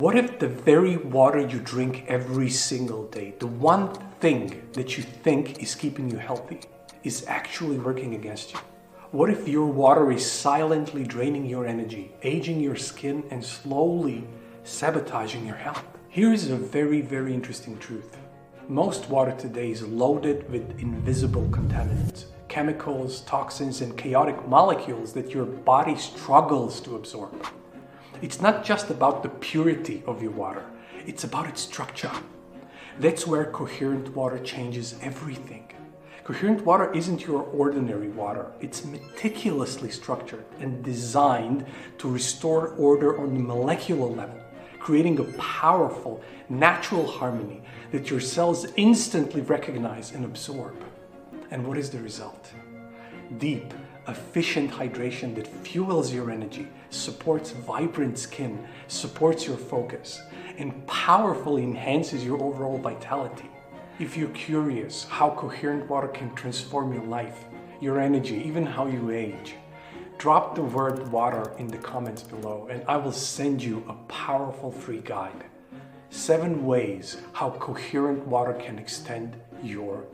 What if the very water you drink every single day, the one thing that you think is keeping you healthy, is actually working against you? What if your water is silently draining your energy, aging your skin, and slowly sabotaging your health? Here is a very, very interesting truth. Most water today is loaded with invisible contaminants, chemicals, toxins, and chaotic molecules that your body struggles to absorb. It's not just about the purity of your water, it's about its structure. That's where coherent water changes everything. Coherent water isn't your ordinary water. It's meticulously structured and designed to restore order on the molecular level, creating a powerful, natural harmony that your cells instantly recognize and absorb. And what is the result? Deep, efficient hydration that fuels your energy, supports vibrant skin, supports your focus, and powerfully enhances your overall vitality. If you're curious how coherent water can transform your life, your energy, even how you age, drop the word water in the comments below and I will send you a powerful free guide. 7 ways how coherent water can extend your